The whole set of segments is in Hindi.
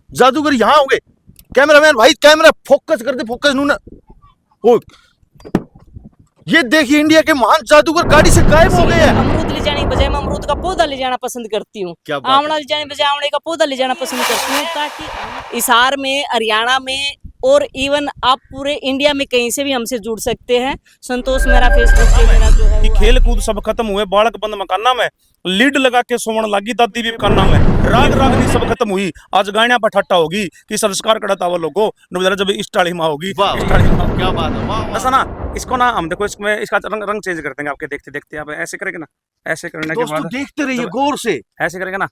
जादूगर यहाँ होंगे। कैमरामैन भाई कैमरा फोकस कर दे, फोकस नू ना। ओ ये देखिए इंडिया के महान जादूगर गाड़ी से गायब हो गए हैं। अमरूद ले जाने के बजाय मैं अमरूद का पौधा ले जाना पसंद करती हूँ। क्या बात है। आंवला ले जाने के बजाय आंवले का पौधा ले जाना पसंद करती हूँ, ताकि हिसार में, हरियाणा में और इवन आप पूरे इंडिया में कहीं से भी हमसे जुड़ सकते हैं। संतोष मेरा फेसबुक पे मेरा जो है कि खेल कूद सब खत्म हुए, बालक बंद मकाना में लीड लगा के सोवन लागी दादी भी मकाना में, राग रागनी सब खत्म हुई। आज गाड़ियां पर ठट्टा होगी कि संस्कार कड़ता वो लोगों नवजरा जब इष्टाली माँ होगी। क्या बात है, वाह ऐसा ना, इसको ना हम देखो, इसमें इसका रंग चेंज कर देंगे आपके देखते देखते। आप ऐसे करेंगे ना, ऐसे करने के दोस्तों बाद देखते रहिए गौर से। ऐसे करेंगे ना,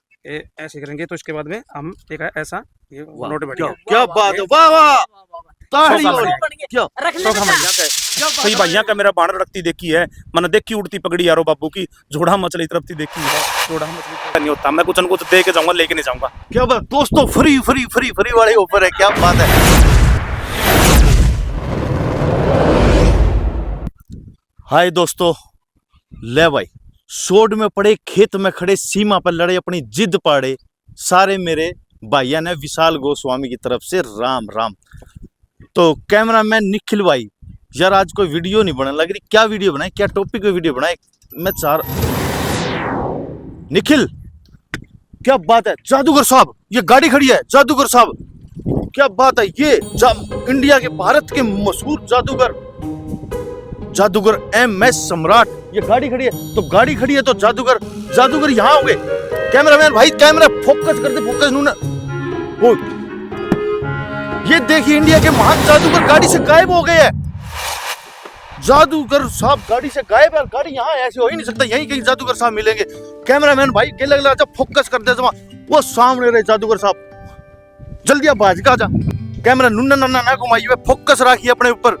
ऐसे करेंगे तो इसके बाद में हम एक ऐसा ये नोट क्या, बैठेगा। क्या बात है, वाह वाह ताड़ी सौ साल और बढ़िया। क्या सही भैया का मेरा बाण रखती देखी है, मैंने देखी उड़ती पगड़ी यारो बाबू की, जोड़ा मछली तरफ देखी है। जोड़ा मछली नहीं होता, मैं कुछ न कुछ दे के जाऊंगा, लेके नहीं जाऊंगा। क्या बात दोस्तों, फ्री फ्री फ्री फ्री वाले ऑफर है, क्या बात है। हाय दोस्तों, ले भाई सोड में पड़े खेत में खड़े सीमा पर लड़े अपनी जिद पाड़े सारे मेरे भाइया ने विशाल गोस्वामी की तरफ से राम राम। तो कैमरामैन निखिल भाई यार आज कोई वीडियो नहीं बना लग रही, क्या वीडियो बनाए, क्या टॉपिक पे वीडियो बनाए। मैं चार निखिल क्या बात है, जादूगर साहब ये गाड़ी खड़ी है, जादूगर साहब क्या बात है। ये इंडिया के भारत के मशहूर जादूगर MS सम्राट ये गाड़ी खड़ी है। तो गाड़ी खड़ी है तो जादूगर यहाँ होंगे। कैमरामैन भाई कैमरा फोकस कर दे, फोकस नू ना। ओ ये देखिए इंडिया के महान जादूगर गाड़ी से गायब हो गए हैं। जादूगर साहब गाड़ी से गायब है, गाड़ी यहाँ ऐसे हो ही नहीं सकता, यहीं कहीं जादूगर साहब मिलेंगे। कैमरामैन भाई के लग जब फोकस कर दे वो सामने रहे जादूगर साहब, जल्दी आप बाज का जा। कैमरा नुन्ना नन्ना ना घुमाइए, फोकस रखिए अपने ऊपर।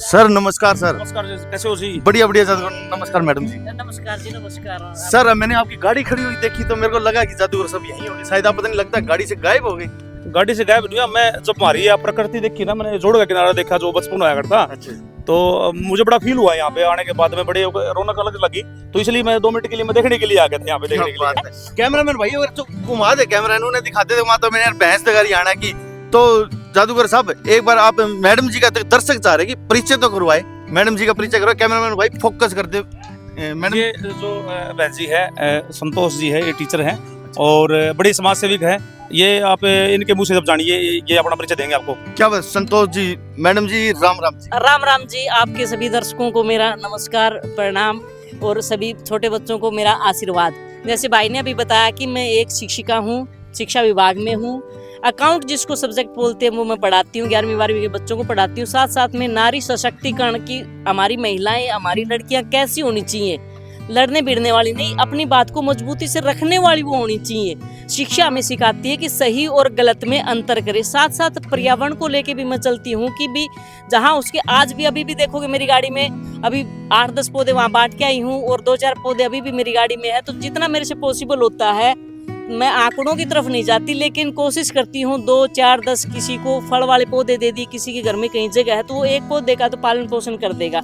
सर नमस्कार। सर नमस्कार, कैसे हो जी? बढ़िया बढ़िया जादूगर, नमस्कार मैडम जी। नमस्कार जी, नमस्कार सर मैंने आपकी गाड़ी खड़ी हुई देखी तो मेरे को लगा कि जादूगर सब यहीं होंगे, शायद आप पता नहीं लगता गाड़ी से गायब हो गई। गाड़ी से गायब नहीं हुआ, मैं जब हमारी प्रकृति देखी ना, मैंने जोड़ का किनारा देखा जो बचपन आया करता, तो मुझे बड़ा फील हुआ यहाँ पे आने के बाद में, बड़े रौनक अलग लगी। तो इसलिए मैं 2 मिनट के लिए मैं देखने के लिए आ गया था यहाँ पे, देखने के लिए। कैमरामैन भाई अगर तो घुमा दे कैमरा, इन्होंने दिखाते थे वहां तो मैंने भैंस दगारी आना की। तो जादूगर साहब एक बार आप मैडम जी का दर्शक चाह रहे कि परिचय तो करवाए, मैडम जी का परिचय करवाए। कैमरामैन भाई फोकस कर दे मैडम। ये जो बहन जी है, संतोष जी है, ये टीचर हैं और बड़े समाज सेविक है। ये आप इनके मुंह से जब जानिए, ये अपना परिचय देंगे आपको। क्या बात, संतोष जी, मैडम जी राम राम जी। राम राम जी, आपके सभी दर्शकों को मेरा नमस्कार, प्रणाम और सभी छोटे बच्चों को मेरा आशीर्वाद। जैसे भाई ने अभी बताया कि मैं एक शिक्षिका हूँ, शिक्षा विभाग में हूँ। अकाउंट जिसको सब्जेक्ट बोलते हैं वो मैं पढ़ाती हूँ, 11वीं 12वीं के बच्चों को पढ़ाती हूँ। साथ साथ में नारी सशक्तिकरण की, हमारी महिलाएं, हमारी लड़कियां कैसी होनी चाहिए, लड़ने भिड़ने वाली नहीं, अपनी बात को मजबूती से रखने वाली वो होनी चाहिए। शिक्षा हमें सिखाती है कि सही और गलत में अंतर करें। साथ साथ पर्यावरण को लेके भी मैं चलती हूँ कि भी जहाँ उसके आज भी अभी भी देखोगे मेरी गाड़ी में अभी 8-10 पौधे वहाँ बांट के आई हूँ और 2-4 पौधे अभी भी मेरी गाड़ी में है। तो जितना मेरे से पॉसिबल होता है, मैं आंकड़ों की तरफ नहीं जाती, लेकिन कोशिश करती हूँ 2-4-10 किसी को फल वाले पौधे दे दी, किसी के घर में कहीं जगह है तो वो एक पौधे का तो पालन पोषण कर देगा।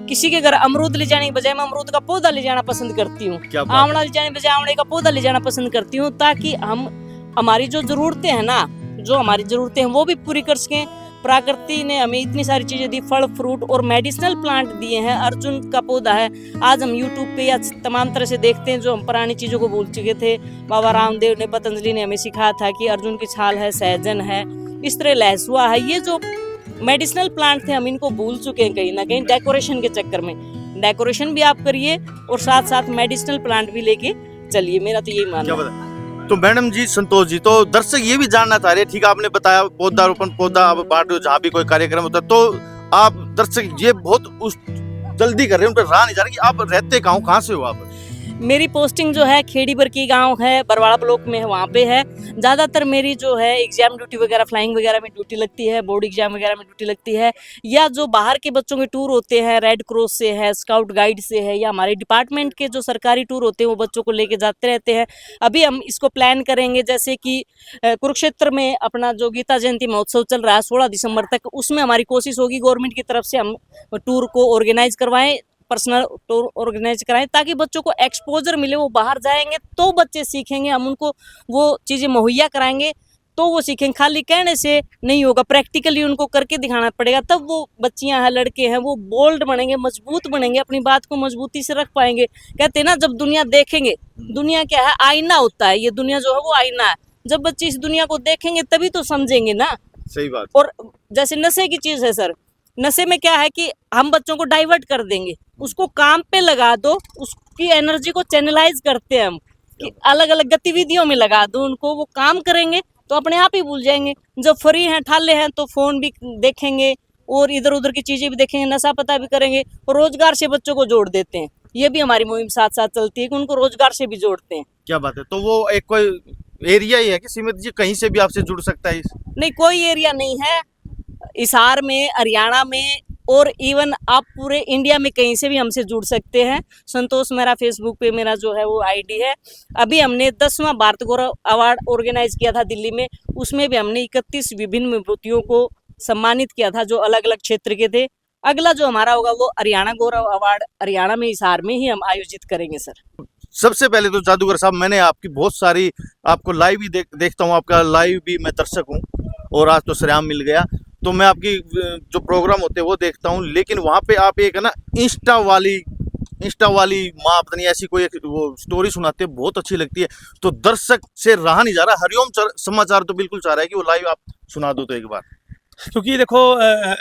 किसी के घर अमरूद ले जाने के बजाय मैं अमरूद का पौधा ले जाना पसंद करती हूँ। आंवला ले जाने के बजाय आंवले का पौधा ले जाना पसंद करती हूँ, ताकि हम हमारी जो जरूरतें हैं ना, जो हमारी जरूरतें हैं वो भी पूरी कर सकें। प्रकृति ने हमें इतनी सारी चीजें दी, फल फ्रूट और मेडिसिनल प्लांट दिए हैं। अर्जुन का पौधा है, आज हम यूट्यूब पे या तमाम तरह से देखते हैं जो हम पुरानी चीजों को भूल चुके थे। बाबा रामदेव ने, पतंजलि ने हमें सिखाया था कि अर्जुन की छाल है, सहजन है, इस तरह लहसुआ है। ये जो मेडिसिनल प्लांट थे हम इनको भूल चुके हैं कहीं ना कहीं डेकोरेशन के चक्कर में। डेकोरेशन भी आप करिए और साथ साथ मेडिसिनल प्लांट भी लेके चलिए, मेरा तो यही मानना है। तो मैडम जी, संतोष जी, तो दर्शक ये भी जानना चाह रहे, ठीक है आपने बताया पौधारोपण, पौधा आप बांटो जहाँ भी कोई कार्यक्रम होता है, तो आप दर्शक ये बहुत उस जल्दी कर रहे हैं, उन पर राह नहीं जा रही कि आप रहते कहाँ से हो आप? मेरी पोस्टिंग जो है खेड़ी बरकी गांव है, बरवाड़ा ब्लॉक में है, वहाँ पे है। ज़्यादातर मेरी जो है एग्जाम ड्यूटी वगैरह, फ्लाइंग वगैरह में ड्यूटी लगती है, बोर्ड एग्जाम वगैरह में ड्यूटी लगती है, या जो बाहर के बच्चों के टूर होते हैं, रेड क्रॉस से है, स्काउट गाइड से है, या हमारे डिपार्टमेंट के जो सरकारी टूर होते हैं वो बच्चों को लेके जाते रहते हैं। अभी हम इसको प्लान करेंगे, जैसे कि कुरुक्षेत्र में अपना जो गीता जयंती महोत्सव चल रहा है 16 दिसंबर तक, उसमें हमारी कोशिश होगी गवर्नमेंट की तरफ से हम टूर को ऑर्गेनाइज करवाएं। पर्सनल टूर ऑर्गेनाइज कराएं ताकि बच्चों को एक्सपोजर मिले, वो बाहर जाएंगे तो बच्चे सीखेंगे, हम उनको वो चीज़ें मुहैया कराएंगे तो वो सीखेंगे। खाली कहने से नहीं होगा, प्रैक्टिकली उनको करके दिखाना पड़ेगा, तब वो बच्चियां हैं, लड़के हैं, वो बोल्ड बनेंगे, मजबूत बनेंगे, अपनी बात को मजबूती से रख पाएंगे। कहते हैं ना, जब दुनिया देखेंगे, दुनिया क्या है, आईना होता है, ये दुनिया जो है वो आईना है। जब बच्चे इस दुनिया को देखेंगे तभी तो समझेंगे ना। सही बात। और जैसे नशे की चीज है सर, नशे में क्या है कि हम बच्चों को डाइवर्ट कर देंगे, उसको काम पे लगा दो, उसकी एनर्जी को चैनलाइज करते हैं हम कि अलग अलग गतिविधियों में लगा दो उनको, वो काम करेंगे तो अपने आप ही भूल जाएंगे। जब फ्री हैं, ठाले हैं, तो फोन भी देखेंगे और इधर उधर की चीजें भी देखेंगे, नशा पता भी करेंगे, और रोजगार से बच्चों को जोड़ देते हैं। ये भी हमारी मुहिम साथ साथ चलती है कि उनको रोजगार से भी जोड़ते हैं। क्या बात है। तो वो एक कोई एरिया ही है कि सीमित जी, कहीं से भी आपसे जुड़ सकता है? नहीं, कोई एरिया नहीं है। हिसार में, हरियाणा में और इवन आप पूरे इंडिया में कहीं से भी हमसे जुड़ सकते हैं। संतोष मेरा फेसबुक पे मेरा जो है वो आईडी है। अभी हमने 10वां भारत गौरव अवार्ड ऑर्गेनाइज किया था दिल्ली में, उसमें भी हमने 31 विभिन्न विभूतियों को सम्मानित किया था जो अलग अलग क्षेत्र के थे। अगला जो हमारा होगा वो हरियाणा गौरव अवार्ड हरियाणा में, हिसार में ही हम आयोजित करेंगे सर। सबसे पहले तो जादूगर साहब, मैंने आपकी बहुत सारी, आपको लाइव भी देखता हूँ, आपका लाइव भी मैं दर्शक हूँ, और आज तो श्रेयाम मिल गया, तो मैं आपकी जो प्रोग्राम होते हैं वो देखता हूँ। लेकिन वहाँ पे आप एक है ना इंस्टा वाली माँ पता नहीं ऐसी कोई एक वो स्टोरी सुनाते हैं, बहुत अच्छी लगती है, तो दर्शक से रहा नहीं जा रहा। हरिओम समाचार तो बिल्कुल चाह रहा है कि वो लाइव आप सुना दो तो एक बार। क्योंकि देखो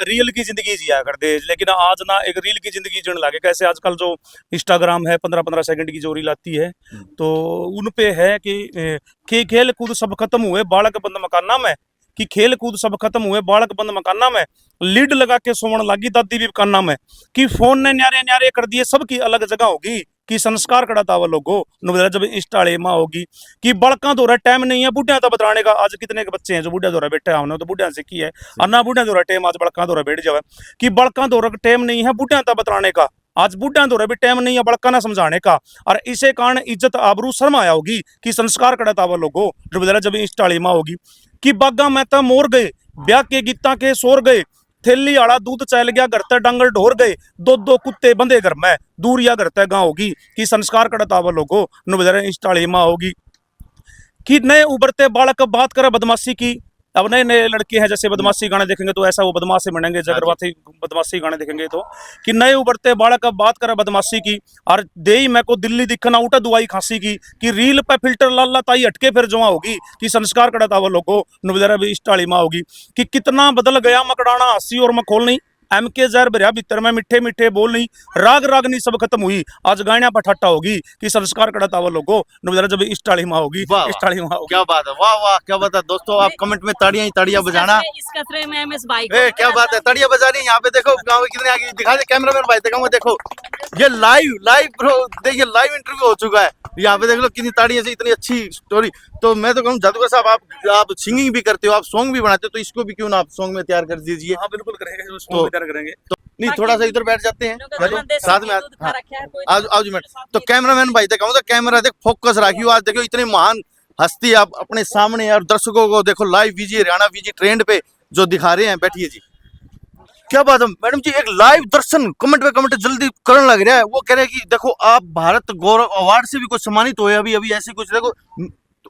रियल की जिंदगी जिया करते, लेकिन आज ना एक रील की जिंदगी जीने लगे। कैसे आजकल जो इंस्टाग्राम है 15-15 सेकंड की जो रील आती है, तो उन पे है कि खेल कूद सब खत्म हुए, बालक बंद मकाना में, कि खेल कूद सब खत्म हुए, बालक बंद मकाना में, लीड लगा के सोवन लगी दादी भी काना में, कि फोन ने न्यारे न्यारे कर दिए, सबकी अलग जगह होगी, कि संस्कार कड़ा तावा लोगो नुबेरा जब इंस्टाले माँ होगी, कि बड़का दौरा टाइम नहीं है बुढ़िया तो बताने का। आज कितने के बच्चे हैं जो बुढ़िया दौरा बैठे हमने तो बुढ़िया से की है, और ना बुढ़िया दौरा टाइम आज बड़का दौरा बैठ जावे, कि बड़का दौरा टाइम नहीं है बुढ़िया तो बताने का, आज बुढ़िया दौरा भी टाइम नहीं है बड़का ना समझाने का। और इसे कारण इज्जत आबरू शर्म आया होगी, कि संस्कार कड़ा तावा लोगो नुबेरा जब इंस्टाले माँ होगी, कि बागा मैं तो मोर गए, ब्याह के गीता के सोर गए, थैली आड़ा दूध चल गया, घर ते डंगर ढोर गए, दो कुत्ते बंधे घर में, दूर या घर ते गाँव होगी, कि संस्कार कड़तावा लोगो नुबेरा इंस्टाले माँ होगी। कि नए उभरते बालक बात करे बदमाशी की, अब नए नए लड़के हैं जैसे बदमाशी गाने देखेंगे तो ऐसा वो बदमाशी बनेंगे, जगरवाती बदमाशी गाने देखेंगे तो, कि नए उभरते बालक बात करे बदमाशी की, और देई मैं को दिल्ली दिखना उठा दुआई खांसी की, कि रील पे फिल्टर लाला ताई हटके फिर जमा होगी, कि संस्कार कड़ा तावा लोगो नुबेरा भी इंस्टाली माँ होगी। कि कितना बदल गया मकड़ाना हंसी और मखोल नहीं, एम के जहर भरिया भीतर में मीठे मीठे बोल नहीं, राग रागनी सब खत्म हुई, आज गायना पठाटा होगी, कि संस्कार कड़ा तावा लोगो नुबेरा जब इंस्टाली माँ होगी। इंस्टाली माँ होगी। क्या बात है, वाह वाह, क्या बात है दोस्तों। आप कमेंट में ताड़ियां बजाना। इसका श्रेय मैं एमएस भाई को। क्या बात है, ताड़ियां बजा रही हैं यहाँ पे, देखो गाँव कितने आगे, दिखा दे कैमरामैन भाई, दिखाऊंगा, देखो ये लाइव ब्रो, देखिए लाइव इंटरव्यू हो चुका है यहाँ पे, देख लो कितनी ताड़ियां से, इतनी अच्छी स्टोरी। तो मैं तो कहूँ जादूगर साहब, आप सिंगिंग भी करते हो, आप सॉन्ग भी बनाते हो, तो इसको भी क्यों ना आप सॉन्ग में तैयार कर दीजिए। हाँ बिल्कुल करेंगे, तो तैयार करेंगे। तो नहीं, थोड़ा सा इधर बैठ जाते हैं, हेलो साथ में आज मिनट। तो कैमरामैन भाई देखा तो कैमरा देख, फोकस रखियो। आज देखो इतनी महान हस्ती आप अपने सामने, और दर्शकों को देखो live VG Haryana VG trend पे जो दिखा रहे हैं। बैठिए जी, क्या बात है मैडम जी, एक लाइव दर्शन कमेंट पे कमेंट जल्दी करने लग रहा है। वो कह रहे हैं कि देखो आप भारत गौरव अवार्ड से भी कुछ सम्मानित हुए अभी ऐसे कुछ, देखो।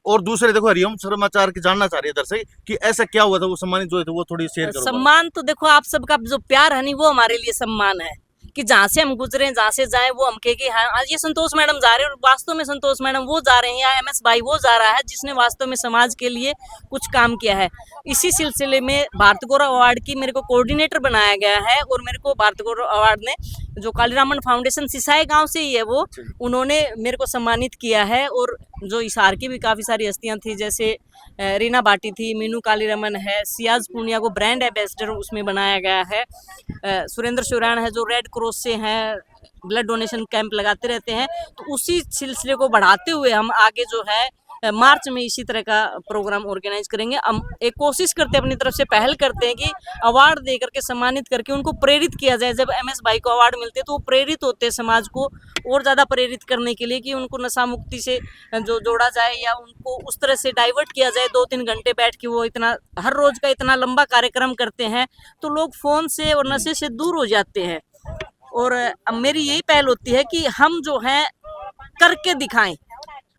और दूसरे देखो हरिओम समाचार के जानना चाह रहे हैं दर्शक कि ऐसा क्या हुआ था, वो सम्मानित जो थे वो थोड़ी शेयर करो। सम्मान तो देखो आप सबका जो प्यार है नहीं, वो हमारे लिए सम्मान है, कि जहाँ से हम गुजरे, जहाँ से जाए, वो हम कहे कि हाँ आज ये संतोष मैडम जा रहे हैं, और वास्तव में संतोष मैडम वो जा रहे हैं, या एमएस भाई वो जा रहा है जिसने वास्तव में समाज के लिए कुछ काम किया है। इसी सिलसिले में भारत गौरव अवार्ड की मेरे को कोऑर्डिनेटर बनाया गया है, और मेरे को भारत गौरव अवार्ड ने जो कालीरामन फाउंडेशन सिसाई गांव से ही है, वो उन्होंने मेरे को सम्मानित किया है। और जो हिसार की भी काफ़ी सारी हस्तियां थी, जैसे रीना बाटी थी, मीनू कालीरामन है, सियाज पूनिया को ब्रांड एम्बेसडर उसमें बनाया गया है, सुरेंद्र शिवरान है जो रेड क्रॉस से हैं, ब्लड डोनेशन कैंप लगाते रहते हैं। तो उसी सिलसिले को बढ़ाते हुए हम आगे जो है मार्च में इसी तरह का प्रोग्राम ऑर्गेनाइज करेंगे। हम एक कोशिश करते हैं, अपनी तरफ से पहल करते हैं कि अवार्ड दे करके सम्मानित करके उनको प्रेरित किया जाए। जब एमएस भाई को अवार्ड मिलते हैं तो वो प्रेरित होते हैं समाज को और ज़्यादा प्रेरित करने के लिए, कि उनको नशा मुक्ति से जो जोड़ा जाए, या उनको उस तरह से डाइवर्ट किया जाए। 2-3 घंटे बैठ के वो इतना हर रोज़ का इतना लंबा कार्यक्रम करते हैं, तो लोग फ़ोन से और नशे से दूर हो जाते हैं। और मेरी यही पहल होती है कि हम जो है करके दिखाएं।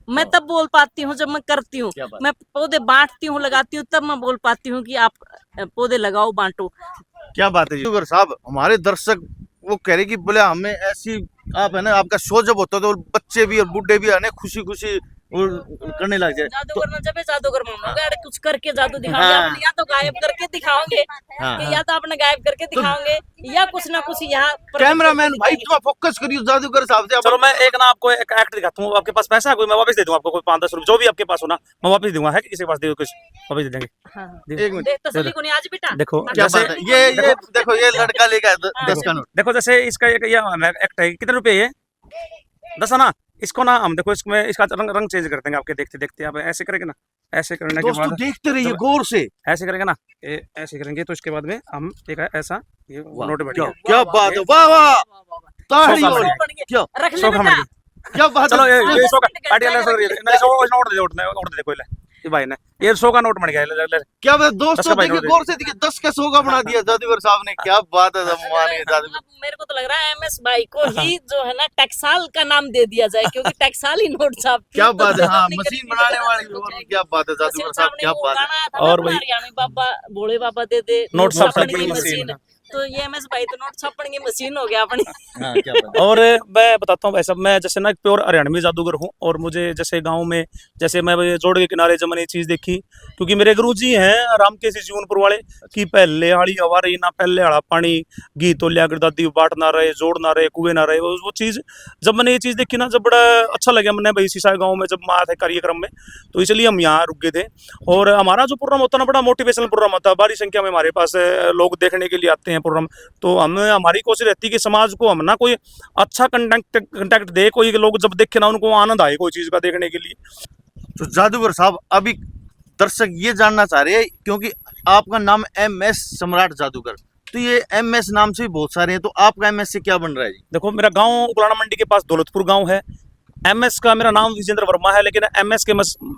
मैं तब बोल पाती हूँ जब मैं करती हूँ। क्या बात। मैं पौधे बांटती हूँ, लगाती हूँ, तब मैं बोल पाती हूँ कि आप पौधे लगाओ, बांटो। क्या बात है जादूगर साहब, हमारे दर्शक वो कह रहे कि बोले हमें ऐसी, आप है ना, आपका शो जब होता है तो बच्चे भी और बूढ़े भी है ना खुशी खुशी वो करने लग जाए। तो जादूगर ना जब जादूगर मानोगे, अरे कुछ करके जादू दिखाओगे हाँ। आपने, या तो गायब करके दिखाओगे हाँ, कि हाँ। या तो आपने गायब करके दिखाओगे या कुछ ना कुछ यहाँ कैमरामैन भाई थोड़ा फोकस करिए जादूगर साहब से। चलो मैं एक ना आपको एक एक्ट दिखाता हूँ। आपके पास पैसा है कोई? मैं वापस दे दूंगा आपको, कोई 5-10 रुपए जो भी आपके पास हो ना, मैं वापस दूंगा। है कि किसी के पास दे कुछ वापस दे देंगे। हाँ। एक मिनट, देख तसल्ली को नहीं आज बेटा। देखो क्या जैसे बात है, ये देखो ये लड़का लेगा हाँ, 10 का नोट। देखो जैसे इसका एक ये एक्ट है, कितने रुपए ये? 10 आना। इसको ना हम देखो इसमें इसका रंग चेंज कर देंगे आपके देखते देखते। आप ऐसे करेंगे ना, ऐसे करने के दोस्तों बाद देखते रहिए जब गौर से। ऐसे करेंगे ना, ऐसे करेंगे तो इसके बाद में हम एक ऐसा ये नोट बैठ क्या गया। क्या बात है, वाह वाह, ताड़ियों सौ का वाली। क्या रख ले सौ का बेटा। मिल क्या बात चलो है। ये 100 का आइडिया ले, नोट दे नोट दे कोई ले ये भाई ने ये 100 का नोट बन गया। ले क्या बात है 10 दोस्तों, का भाई देखिए नोट गौर से देखिए 10 का 100 का बना दिया जादूगर साहब ने। क्या बात है, सम्मान है जादूगर। अब मेरे को तो लग रहा है MS भाई को ही जो है ना टैक्साल का नाम दे दिया जाए, क्योंकि टैक्साल ही नोट छापती क्या है, तो बात है, हाँ नहीं मशीन करेगी बनाने तो वाली हो और जाएगी। क्या बात है जादूगर मशीन साहब, सामने क्या वो बात है। गाना आया था ना और अपना भाई हरियाणवी बाबा, भोले बाबा दे दे नोट छापने छापने की की मशीन। मशीन। तो ये MS भाई तो नोट छापने की मशीन हो गया अपनी। हाँ क्या बात है। और मैं बताता हूँ भाई साहब, मैं जैसे ना एक प्योर हरियाणवी जादूगर हूँ। और मुझे जैसे गांव में जैसे मैं ये जोड़ के किनारे जब मैंने ये चीज़ देखी, क्योंकि मेरे गुरुजी हैं राम के सी जीवनपुर वाले कि पहले हाड़ी हवा रही ना पहले हाड़ा पानी, घी तो लिया कर दादी बाट ना रहे, जोड़ ना रहे, कुएं ना रहे। वो चीज़ जब मैंने ये चीज़ देखी ना, जब बड़ा अच्छा लगा। मैंने भाई सीसा गाँव में जब आया था कार्यक्रम में, तो इसलिए हम यहाँ रुक गए थे। और हमारा जो प्रोग्राम होता है ना, बड़ा मोटिवेशनल प्रोग्राम होता है। बड़ी संख्या में हमारे पास लोग देखने के लिए आते हैं प्रोग्राम। तो हम हमारी कोशिश रहती है कि समाज को हम ना कोई अच्छा कंटेक्ट दे, कोई लोग जब देखे ना उनको आनंद आए कोई चीज का देखने के लिए। तो जादूगर साहब अभी दर्शक ये जानना चाह रहे हैं, क्योंकि आपका नाम MS सम्राट जादूगर, तो ये MS नाम से भी बहुत सारे हैं, तो आपका MS से क्या बन रहा है जी? देखो मेरा गांव उकलाना मंडी के पास दौलतपुर गांव है। MS का मेरा नाम विजेंद्र वर्मा है, लेकिन MS के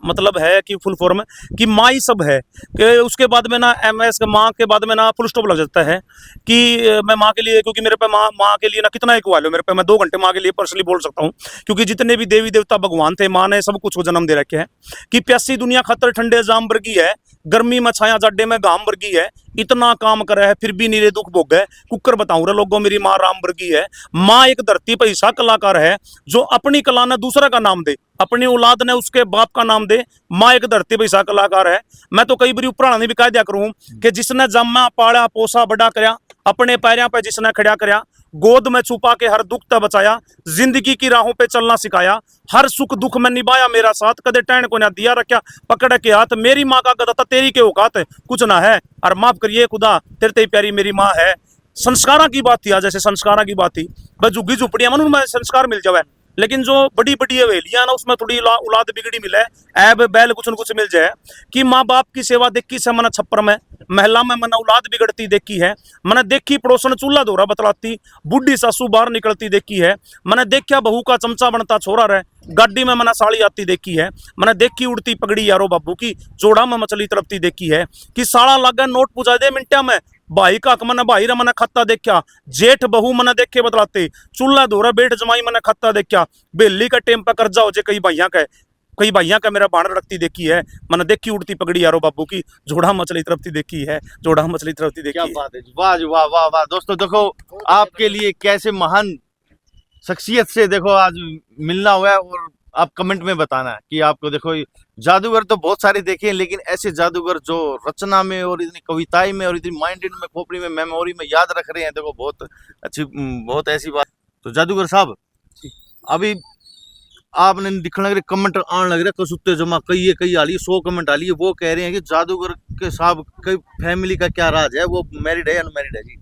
मतलब है कि फुल फॉर्म कि माँ ही सब है। कि उसके बाद में ना MS का माँ के बाद में ना फुल स्टॉप लग जाता है कि मैं माँ के लिए, क्योंकि मेरे पे माँ के लिए ना कितना ही कुआ लो मेरे पे, मैं 2 घंटे माँ के लिए पर्सनली बोल सकता हूँ। क्योंकि जितने भी देवी देवता भगवान थे, माँ ने सब कुछ को जन्म दे रखे हैं। कि प्यासी दुनिया खतर ठंडे जाम वर्गी है, गर्मी में छाया जाडे में घाम वर्गी है, इतना काम करे है फिर भी नीरे दुख भोग है। कुकर बताऊं रे लोगों, मेरी माँ राम वर्गी है। माँ एक धरती पर ऐसा कलाकार है जो अपनी कला ने दूसरा का नाम दे, अपनी औलाद ने उसके बाप का नाम दे। माँ एक धरती पर ऐसा कलाकार है। मैं तो कई बार उपराणी भी कह दिया करूं कि जिसने जम्मा पाड़ा पोसा बड़ा करया, अपने पैरों पे जिसने खड़ा करया, गोद में छुपा के हर दुख तक बचाया, जिंदगी की राहों पे चलना सिखाया, हर सुख दुख में निभाया मेरा साथ, कदे टैन को ना दिया रखा पकड़ के हाथ। मेरी माँ का गदा था तेरी के औकात कुछ ना है, और माफ करिए खुदा तेरे ते प्यारी मेरी माँ है। संस्कारा की बात थी, आज जैसे संस्कारा की बात थी, बस झुग्गी झुपड़ियां मन में संस्कार मिल जाए, लेकिन जो बड़ी बड़ी हवेलियां ना उसमें थोड़ी औलाद बिगड़ी मिले, ऐब बैल कुछ न कुछ मिल जाए। कि माँ बाप की सेवा देखी से मैंने छप्पर में महिला में मैंने औलाद बिगड़ती देखी है। मैंने देखी पड़ोसन चूल्हा दोरा बतलाती, बूढ़ी सासू बाहर निकलती देखी है। मैंने देखा बहू का चमचा बनता छोरा रहे, गाड़ी में मैंने साड़ी आती देखी है। मैंने देखी उड़ती पगड़ी यारो बाबू की, जोड़ा में मछली तड़पती देखी है। कि साड़ा लागे नोट पुजा दे मिनटा में, भाई का मैंने भाई रा मैंने खत्ता देखा, जेठ बहू मैंने देखे बतलाते, चूल्हा दोरा बेट जमाई मैंने खत्ता देखा। बेली का टेम पर कर्जा हो जे कई भाइयों का मेरा बाण रखती देखी है। मैंने देखी उड़ती पगड़ी यारो बाबू की, जोड़ा मछली तरफती देखी है, जोड़ा मछली तरफती देखी क्या है। बात है जी, वाह जी वाह वाह वाह। दोस्तों देखो आपके लिए कैसे महान शख्सियत से देखो आज मिलना हुआ है, और आप कमेंट में बताना कि आपको देखो जादूगर तो बहुत सारे देखे हैं, लेकिन ऐसे जादूगर जो रचना में और इतनी कविताएं में और इतनी माइंडेड में खोपड़ी में मेमोरी में याद रख रहे हैं, देखो बहुत अच्छी, बहुत ऐसी बात। तो जादूगर साहब अभी आपने दिखने लग रहे कमेंट आने लग रहे कसुत्ते जमा कई आली 100 कमेंट आली है, वो कह रहे हैं कि जादूगर के साहब कई फैमिली का क्या राज है, वो मैरिड है अनमैरिड है जी?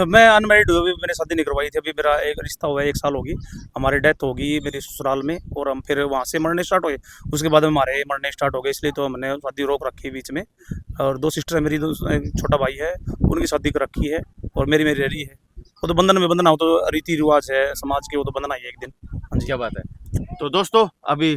मैं अनमैरिड हुआ, अभी मैंने शादी नहीं करवाई थी। अभी मेरा एक रिश्ता हुआ है, 1 साल होगी, हमारी डेथ होगी मेरे ससुराल में, और हम फिर वहाँ से मरने स्टार्ट हुए। उसके बाद में हमारे मरने स्टार्ट हो गए, इसलिए तो हमने शादी रोक रखी बीच में। और 2 सिस्टर है मेरी, एक छोटा भाई है, उनकी शादी कर रखी है, और मेरी रह रही है। वो तो बंधन में बंधना हो तो रीति रिवाज है समाज के, वो तो बंधना ही है एक दिन। हाँ जी। क्या बात है। तो दोस्तों अभी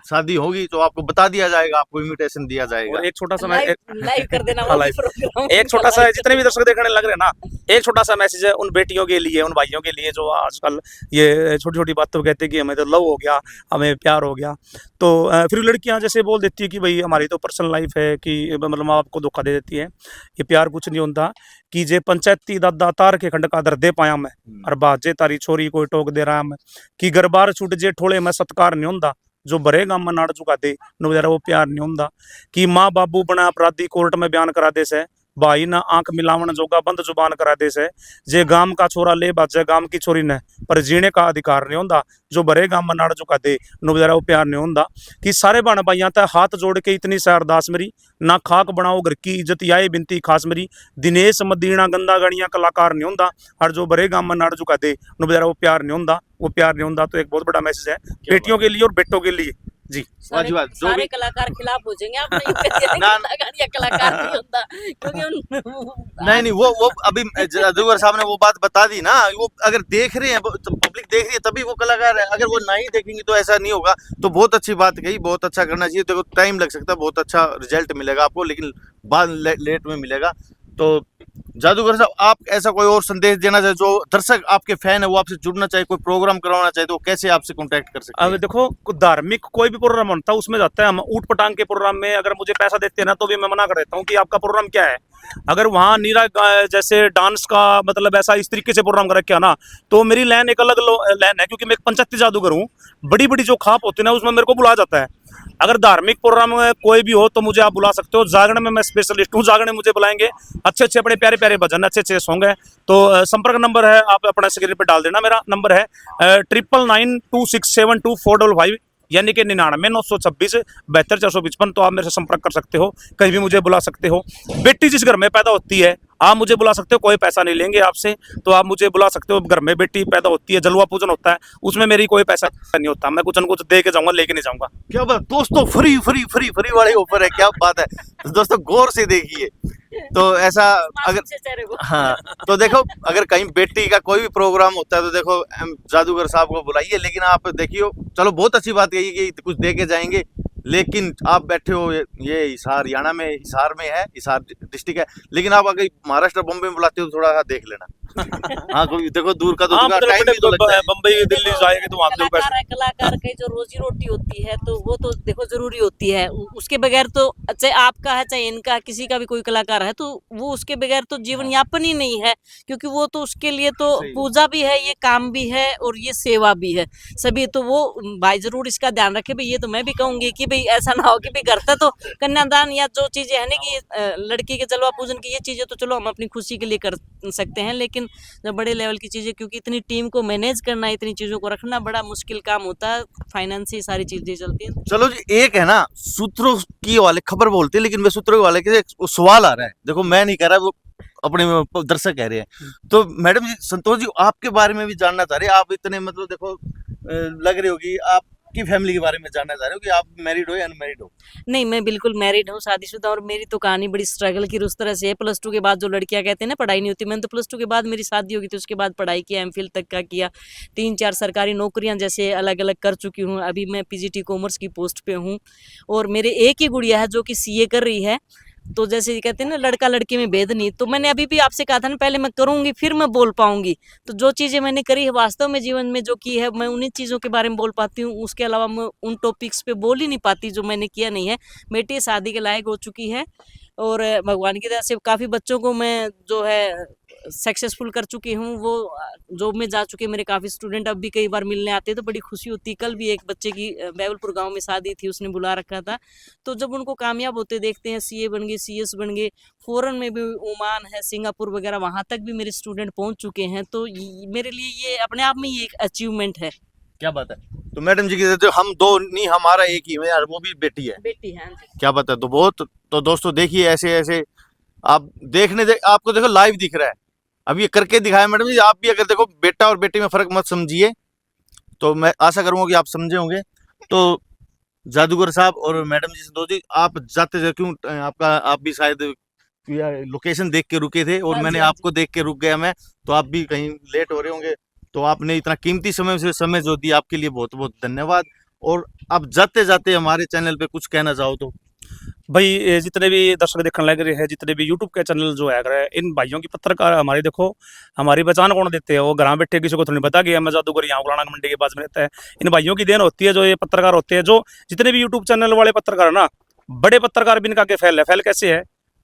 शादी होगी तो आपको बता दिया जाएगा, आपको इनविटेशन दिया जाएगा। और एक छोटा सा मैं लाइव कर देना हाँ, वो भी live। प्रोग्राम। एक छोटा सा, जितने भी दर्शक देखने लग रहे हैं ना, एक छोटा सा मैसेज है उन बेटियों के लिए, उन भाइयों के लिए जो आजकल ये छोटी छोटी बातों कहते हैं कि हमें तो लव हो गया, हमें प्यार हो गया, तो फिर लड़कियां जैसे बोल देती है कि भाई हमारी तो पर्सनल लाइफ है, कि मतलब माँ बाप को धोखा दे देती है, ये प्यार कुछ नहीं होता, कि जे पंचायती दादा तार के खंड का दर दे पाया मैं, और बाजे तारी छोरी कोई टोक दे रहा मैं, कि घर बार छूट जे ठोले में सत्कार नहीं होता, जो भरेगा मन नाड़ चुका दे नो जरा वो प्यार नहीं होता, कि माँ बाबू बना अपराधी कोर्ट में बयान करा दे से, भाई ना आंख मिलावन जोगा बंद जुबान करा दे से, जे गाम का छोरा ले बाजे गाम की छोरी ने, पर जीने का अधिकार नहीं होता, जो भरेगा मन नाड़ चुका दे नो जरा वो प्यार नहीं होता, कि सारे बहन भाइयों तक हाथ जोड़ के इतनी सा अरदास मेरी, ना खाक बनाओ घर की इज्जत आए बिनती खास मेरी, दिनेश मदीना गंदा गणिया कलाकार नहीं होता, और जो भरेगा मन नाड़ चुका दे नो जरा वो प्यार नहीं होता, वो प्यार नहीं होता। तो एक बहुत बड़ा मैसेज है बेटियों के लिए और बेटों के लिए जी। सारे कलाकार खिलाफ हो जाएंगे आप नहीं करिए, कलाकार नहीं होता क्योंकि नहीं वो अभी जादूगर साहब ने वो बात बता दी ना, वो अगर देख रहे हैं तो पब्लिक देख रही है तभी वो कलाकार है, अगर वो नहीं देखेंगे तो ऐसा नहीं होगा। तो बहुत अच्छी बात कही, बहुत अच्छा करना चाहिए। देखो टाइम लग सकता है, बहुत अच्छा रिजल्ट मिलेगा आपको, लेकिन बाद लेट में मिलेगा। तो जादूगर साहब आप ऐसा कोई और संदेश देना चाहे, जो दर्शक आपके फैन है वो आपसे जुड़ना चाहे, कोई प्रोग्राम करवाना चाहे तो कैसे आपसे कांटेक्ट कर सकते हैं? अब देखो धार्मिक कोई भी प्रोग्राम होता है उसमें जाता है, हम ऊट पटांग के प्रोग्राम में अगर मुझे पैसा देते हैं ना तो भी मैं मना कर देता हूँ कि आपका प्रोग्राम क्या है। अगर वहाँ नीरा जैसे डांस का मतलब ऐसा इस तरीके से प्रोग्राम कर रखा ना, तो मेरी लाइन एक अलग लाइन है, क्योंकि मैं एक पंचायती जादूगर हूँ, बड़ी बड़ी जो खाप होती है ना उसमें मेरे को बुलाया जाता है। अगर धार्मिक प्रोग्राम में कोई भी हो तो मुझे आप बुला सकते हो, जागरण में मैं स्पेशलिस्ट हूँ, जागरण मुझे बुलाएंगे, अच्छे अच्छे बड़े प्यारे प्यारे भजन, अच्छे अच्छे सॉन्ग है। तो संपर्क नंबर है, आप अपना स्क्रीन पे डाल देना, मेरा नंबर है 9992672455, यानी कि 9996272455। तो आप मेरे से संपर्क कर सकते हो, कहीं भी मुझे बुला सकते हो। बेटी जिस घर में पैदा होती है आप मुझे बुला सकते हो, कोई पैसा नहीं लेंगे आपसे, तो आप मुझे बुला सकते हो। घर में बेटी पैदा होती है, जलवा पूजन होता है, उसमें मेरी कोई पैसा नहीं होता, मैं कुछ न कुछ दे के जाऊंगा, लेके नहीं जाऊंगा। क्या बात दोस्तों, फ्री फ्री फ्री फ्री वाले ऑफर है, क्या बात है। तो दोस्तों गौर से देखिए, तो ऐसा अगर हाँ तो देखो अगर कहीं बेटी का कोई भी प्रोग्राम होता है तो देखो जादूगर साहब को बुलाइए। लेकिन आप देखियो, चलो बहुत अच्छी बात कही कि कुछ दे के जाएंगे, लेकिन आप बैठे हो ये हिसार हरियाणा में, हिसार में है, हिसार डिस्ट्रिक्ट है, लेकिन आप अगर महाराष्ट्र बॉम्बे में बुलाते हो तो थोड़ा सा देख लेना। हाँ कोई देखो दूर का तो टाइम भी तो लगता है, बम्बई दिल्ली जाएंगे तो वहाँ कलाकार की जो रोजी रोटी होती है तो वो तो देखो जरूरी होती है, उसके बगैर तो चाहे आपका है चाहे इनका, किसी का भी कोई कलाकार है तो वो उसके बगैर तो जीवन यापन ही नहीं है, क्योंकि वो तो उसके लिए तो पूजा भी है, ये काम भी है और ये सेवा भी है सभी। तो वो भाई जरूर इसका ध्यान रखे भाई। ये तो मैं भी कहूंगी कि भाई ऐसा ना हो कि भाई घर तो कन्यादान या जो चीजें है ना कि लड़की के जलवा पूजन की ये चीजें तो चलो हम अपनी खुशी के लिए कर सकते हैं, लेकिन जब बड़े लेवल की चीजें, क्योंकि इतनी टीम को मैनेज करना, इतनी चीजों को रखना बड़ा मुश्किल काम होता है, फाइनेंस से सारी चीजें चलती हैं। चलो जी, एक है ना सूत्रों की वाले खबर बोलते हैं, लेकिन वे सूत्रों वाले के सवाल आ रहा है, देखो मैं नहीं कह रहा, वो अपने दर्शक कह रहे हैं। तो मैडम जी, संतोष जी आपके बारे में भी जानना चाह रहे हैं। आप इतने मतलब देखो लग रही होगी, आपकी फैमिली के बारे में जानना चाह रहे हो कि आप मैरिड हो या अनमैरिड हो? नहीं, मैं बिल्कुल मैरिड हूँ, शादीशुदा। और मेरी तो कहानी बड़ी स्ट्रगल की उस तरह से है। +2 के बाद जो लड़कियां कहते हैं ना पढ़ाई नहीं होती, मैंने तो +2 के बाद मेरी शादी होगी, तो उसके बाद पढ़ाई किया, MPhil तक का किया, 3-4 सरकारी नौकरियां जैसे अलग अलग कर चुकी हूँ। अभी मैं PGT कॉमर्स की पोस्ट पे हूँ और मेरे एक ही गुड़िया है जो कि CA कर रही है। तो जैसे कहते हैं ना लड़का लड़की में भेद नहीं, तो मैंने अभी भी आपसे कहा था ना, पहले मैं करूंगी फिर मैं बोल पाऊंगी। तो जो चीज़ें मैंने करी है वास्तव में जीवन में जो की है, मैं उन्हीं चीज़ों के बारे में बोल पाती हूँ, उसके अलावा मैं उन टॉपिक्स पे बोल ही नहीं पाती जो मैंने किया नहीं है। बेटी शादी के लायक हो चुकी है और भगवान की दया से काफ़ी बच्चों को मैं जो है सक्सेसफुल कर चुकी हूँ। वो जॉब में जा चुके मेरे काफ़ी स्टूडेंट अब भी कई बार मिलने आते हैं, तो बड़ी खुशी होती है। कल भी एक बच्चे की बैवलपुर गांव में शादी थी, उसने बुला रखा था। तो जब उनको कामयाब होते देखते हैं, CA बन गए, CS बन गए, फॉरेन में भी ओमान है, सिंगापुर वगैरह, वहाँ तक भी मेरे स्टूडेंट पहुँच चुके हैं। तो मेरे लिए ये अपने आप में ही एक अचीवमेंट है। क्या बात है। तो मैडम जी की तो हम दो नहीं, हमारा एक ही है यार, वो भी बेटी है। बेटी है। क्या बात है। तो बहुत, तो दोस्तों देखिए ऐसे ऐसे आप आपको देखो लाइव दिख रहा है, अब ये करके दिखाया मैडम जी। आप भी अगर देखो बेटा और बेटी में फर्क मत समझिए, तो मैं आशा करूंगा कि आप समझे होंगे। तो जादूगर साहब और मैडम जी, संतोष जी, आप जाते थे क्यों, आप भी शायद लोकेशन देख के रुके थे और मैंने आपको देख के रुक गया मैं, तो आप भी कहीं लेट हो रहे होंगे। तो आपने इतना कीमती समय जो दिया, आपके लिए बहुत बहुत धन्यवाद। और अब जाते जाते हमारे चैनल पे कुछ कहना चाहो तो। भाई ये जितने भी दर्शक देखने लग रहे हैं, जितने भी यूट्यूब के चैनल जो है रहे, इन भाइयों की पत्रकार हमारी देखो, हमारी पहचान कौन देते हैं, वो घर बैठे किसी को थोड़ी पता कि मैं जादूगर यहाँ गुलाना मंडी के पास में रहता है। इन भाइयों की देन होती है जो ये पत्रकार होते हैं, जो जितने भी यूट्यूब चैनल वाले पत्रकार है ना, बड़े पत्रकार भी इनका के फैल है। फैल कैसे है,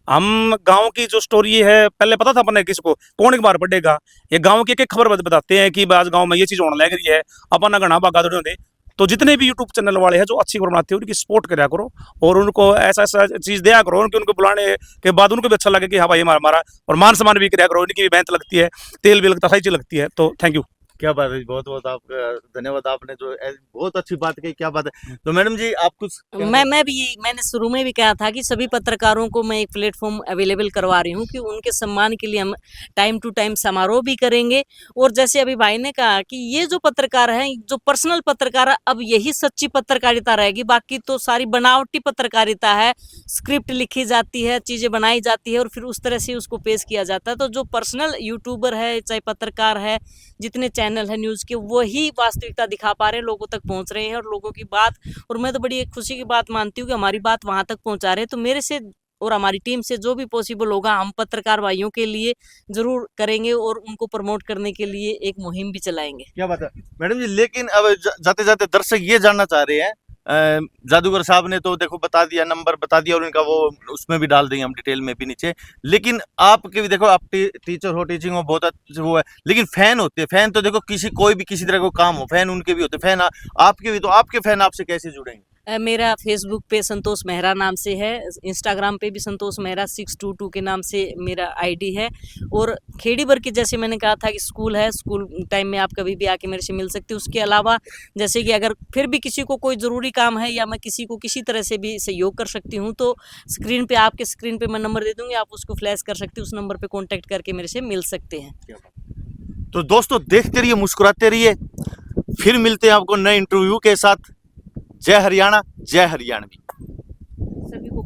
हम गांव की जो स्टोरी है पहले पता था अपने किसको, कौन एक बार पढ़ेगा, ये गांव की एक खबर बताते हैं कि आज गांव में ये चीज होने लग रही है, अपन घना भागा दौड़े होते। तो जितने भी यूट्यूब चैनल वाले हैं जो अच्छी खबर बनाते हैं उनकी सपोर्ट करा करो, और उनको ऐसा ऐसा चीज दिया करो उनके, उनको बुलाने के बाद उनको भी अच्छा लगे कि हाँ भाई हमारा, और मान सम्मान भी कराया करो, इनकी भी मेहनत लगती है, तेल भी लगता है, सही चीज लगती है। तो थैंक यू। क्या बात है, बहुत बहुत आपका धन्यवाद, आपने जो बहुत अच्छी बात कही। क्या बात है। तो मैडम जी आप कुछ मैं भी मैंने शुरू में भी कहा था कि सभी पत्रकारों को मैं एक प्लेटफॉर्म अवेलेबल करवा रही हूँ कि उनके सम्मान के लिए हम टाइम टू टाइम समारोह भी करेंगे। और जैसे अभी भाई ने कहा कि ये जो पत्रकार हैं, जो पर्सनल पत्रकार है, अब यही सच्ची पत्रकारिता रहेगी, बाकी तो सारी बनावटी पत्रकारिता है। स्क्रिप्ट लिखी जाती है, चीज़ें बनाई जाती है और फिर उस तरह से उसको पेश किया जाता है। तो जो पर्सनल यूट्यूबर है, चाहे पत्रकार है, जितने चैनल है न्यूज़ के, वही वास्तविकता दिखा पा रहे हैं, लोगों तक पहुंच रहे हैं और लोगों की बात, और मैं तो बड़ी एक खुशी की बात मानती हूँ कि हमारी बात वहां तक पहुंचा रहे हैं। तो मेरे से और हमारी टीम से जो भी पॉसिबल होगा हम पत्रकार भाइयों के लिए जरूर करेंगे और उनको प्रमोट करने के लिए एक मुहिम भी चलाएंगे। क्या बात है मैडम जी। लेकिन अब जाते जाते दर्शक ये जानना चाह रहे हैं, जादूगर साहब ने तो देखो बता दिया, नंबर बता दिया, और इनका वो उसमें भी डाल देंगे हम डिटेल में भी नीचे। लेकिन आपके भी देखो, आप टीचर हो, टीचिंग में बहुत अच्छे वो है, लेकिन फैन होते हैं। फैन तो देखो कोई भी किसी तरह का काम हो, फैन उनके भी होते हैं। फैन आपके भी, तो आपके फैन आपसे कैसे जुड़ेंगे? मेरा फेसबुक पे संतोष मेहरा नाम से है, इंस्टाग्राम पे भी संतोष मेहरा 622 के नाम से मेरा आईडी है। और खेड़ी भर की, जैसे मैंने कहा था कि स्कूल है, स्कूल टाइम में आप कभी भी आके मेरे से मिल सकते हो। उसके अलावा जैसे कि अगर फिर भी किसी को कोई ज़रूरी काम है या मैं किसी को किसी तरह से भी सहयोग कर सकती हूँ, तो आपके स्क्रीन पे मैं नंबर दे दूँगी, आप उसको फ्लैश कर सकते हो, उस नंबर पर कॉन्टैक्ट करके मेरे से मिल सकते हैं। तो दोस्तों देखते रहिए, मुस्कुराते रहिए, फिर मिलते हैं आपको नए इंटरव्यू के साथ। जय हरियाणा, जय हरियाणवी। सभी को